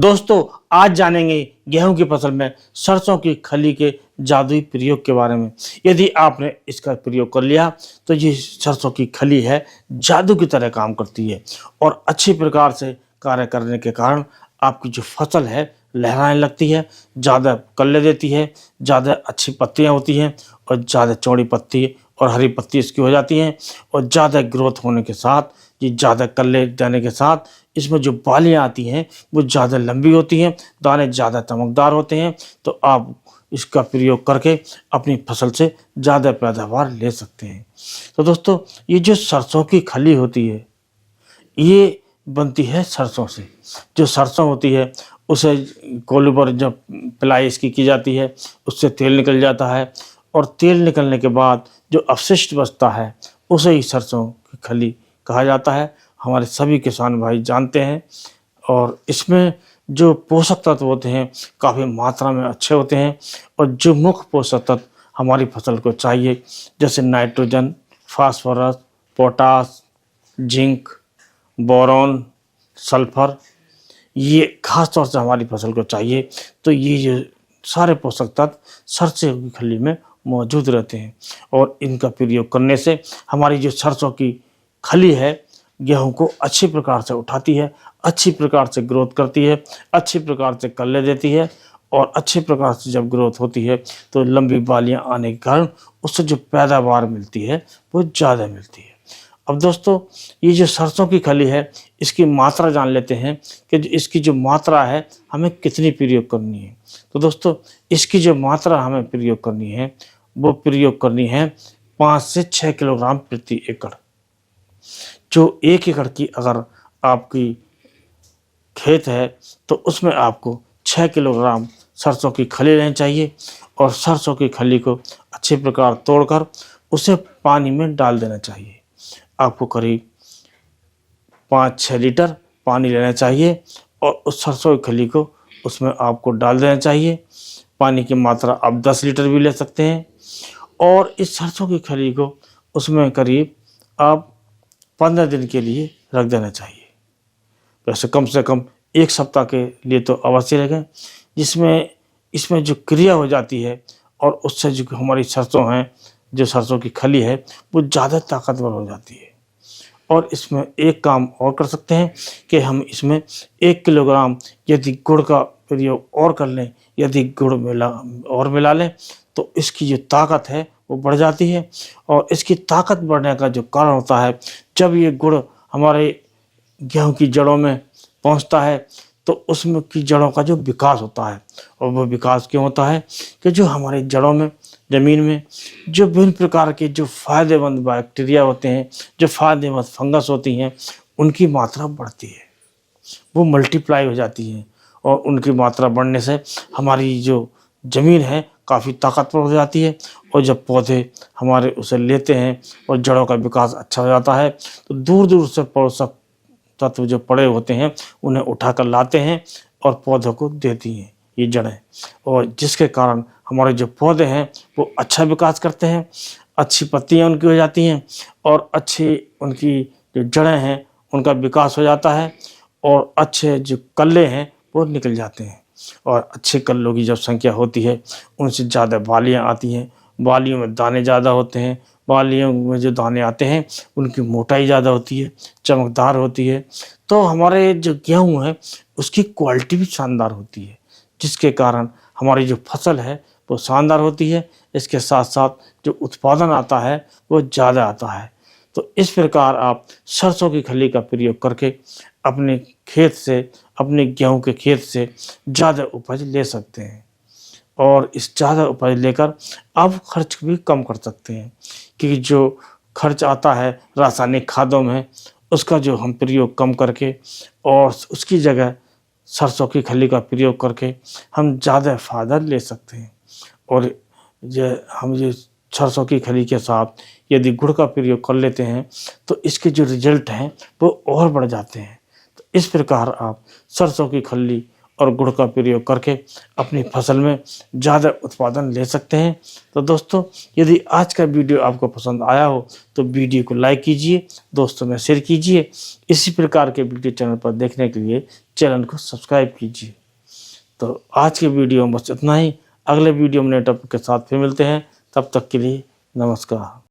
दोस्तों, आज जानेंगे गेहूं की फसल में सरसों की खली के जादुई प्रयोग के बारे में। यदि आपने इसका प्रयोग कर लिया तो ये सरसों की खली है जादू की तरह काम करती है और अच्छी प्रकार से कार्य करने के कारण आपकी जो फसल है लहराने लगती है, ज़्यादा कल्ले देती है, ज़्यादा अच्छी पत्तियां होती हैं और ज़्यादा चौड़ी पत्ती और हरी पत्ती इसकी हो जाती हैं और ज़्यादा ग्रोथ होने के साथ, ये ज़्यादा कल्ले देने के साथ इसमें जो बालियाँ आती हैं वो ज़्यादा लंबी होती हैं, दाने ज़्यादा चमकदार होते हैं। तो आप इसका प्रयोग करके अपनी फसल से ज़्यादा पैदावार ले सकते हैं। तो दोस्तों, ये जो सरसों की खली होती है, ये बनती है सरसों से। जो सरसों होती है उसे कोल्हू पर जब पिलाई इसकी की जाती है, उससे तेल निकल जाता है और तेल निकलने के बाद जो अपशिष्ट बचता है उसे ही सरसों की खली कहा जाता है। हमारे सभी किसान भाई जानते हैं और इसमें जो पोषक तत्व होते हैं काफ़ी मात्रा में अच्छे होते हैं और जो मुख्य पोषक तत्व हमारी फसल को चाहिए, जैसे nitrogen, phosphorus, potash, zinc, boron, sulphur, ये खास तौर से हमारी फसल को चाहिए। तो ये जो सारे पोषक तत्व सरसों की खली में मौजूद रहते हैं और इनका प्रयोग करने से हमारी जो सरसों की खली है गेहूं को अच्छी प्रकार से उठाती है, अच्छी प्रकार से ग्रोथ करती है, अच्छी प्रकार से कल्ले देती है और अच्छी प्रकार से जब ग्रोथ होती है तो लंबी बालियां आने के कारण उससे जो पैदावार मिलती है वो ज़्यादा मिलती है। अब दोस्तों, ये जो सरसों की खली है इसकी मात्रा जान लेते हैं कि इसकी जो मात्रा है हमें कितनी प्रयोग करनी है। तो दोस्तों, इसकी जो मात्रा हमें प्रयोग करनी है वो प्रयोग करनी है 5 से 6 किलोग्राम प्रति एकड़। जो 1 एकड़ की अगर आपकी खेत है तो उसमें आपको 6 किलोग्राम सरसों की खली लेनी चाहिए और सरसों की खली को अच्छी प्रकार तोड़कर उसे पानी में डाल देना चाहिए। आपको करीब 5-6 लीटर पानी लेना चाहिए और उस सरसों की खली को उसमें आपको डाल देना चाहिए। पानी की मात्रा आप 10 लीटर भी ले सकते हैं और इस सरसों की खली को उसमें करीब आप 15 दिन के लिए रख देना चाहिए। वैसे कम से कम 1 सप्ताह के लिए तो अवश्य रखें, जिसमें इसमें जो क्रिया हो जाती है और उससे जो हमारी सरसों हैं, जो सरसों की खली है वो ज़्यादा ताकतवर हो जाती है। और इसमें एक काम और कर सकते हैं कि हम इसमें 1 किलोग्राम यदि गुड़ का प्रयोग और कर लें, यदि गुड़ मिला लें तो इसकी जो ताकत है वो बढ़ जाती है और इसकी ताकत बढ़ने का जो कारण होता है, जब ये गुड़ हमारे गेहूं की जड़ों में पहुंचता है तो उसमें की जड़ों का जो विकास होता है, और वो विकास क्यों होता है कि जो हमारी जड़ों में ज़मीन में जो विभिन्न प्रकार के जो फ़ायदेमंद बैक्टीरिया होते हैं, जो फ़ायदेमंद फंगस होती हैं, उनकी मात्रा बढ़ती है, वो मल्टीप्लाई हो जाती हैं और उनकी मात्रा बढ़ने से हमारी जो ज़मीन है काफ़ी ताकतवर हो जाती है और जब पौधे हमारे उसे लेते हैं और जड़ों का विकास अच्छा हो जाता है तो दूर दूर से पोषक तत्व जो पड़े होते हैं उन्हें उठाकर लाते हैं और पौधों को देती हैं ये जड़ें, और जिसके कारण हमारे जो पौधे हैं वो अच्छा विकास करते हैं, अच्छी पत्तियां उनकी हो जाती हैं और अच्छी उनकी जो जड़ें हैं उनका विकास हो जाता है और अच्छे जो कल्ले हैं वो निकल जाते हैं और अच्छे कल्लों की जब संख्या होती है उनसे ज़्यादा बालियाँ आती हैं, बालियों में दाने ज़्यादा होते हैं, बालियों में जो दाने आते हैं उनकी मोटाई ज़्यादा होती है, चमकदार होती है, तो हमारे जो गेहूँ है उसकी क्वालिटी भी शानदार होती है, जिसके कारण हमारी जो फसल है वो शानदार होती है। इसके साथ साथ जो उत्पादन आता है वो ज़्यादा आता है। तो इस प्रकार आप सरसों की खली का प्रयोग करके अपने खेत से, अपने गेहूं के खेत से ज़्यादा उपज ले सकते हैं और इस ज़्यादा उपज लेकर आप खर्च भी कम कर सकते हैं, क्योंकि जो खर्च आता है रासायनिक खादों में उसका जो हम प्रयोग कम करके और उसकी जगह सरसों की खली का प्रयोग करके हम ज़्यादा फ़ायदा ले सकते हैं। और हम ये सरसों की खली के साथ यदि गुड़ का प्रयोग कर लेते हैं तो इसके जो रिजल्ट हैं वो और बढ़ जाते हैं। तो इस प्रकार आप सरसों की खली और गुड़ का प्रयोग करके अपनी फसल में ज़्यादा उत्पादन ले सकते हैं। तो दोस्तों, यदि आज का वीडियो आपको पसंद आया हो तो वीडियो को लाइक कीजिए, दोस्तों में शेयर कीजिए। इसी प्रकार के वीडियो चैनल पर देखने के लिए चैनल को सब्सक्राइब कीजिए। तो आज के वीडियो में बस इतना ही। अगले वीडियो में नए टॉपिक के साथ फिर मिलते हैं। तब तक के लिए नमस्कार।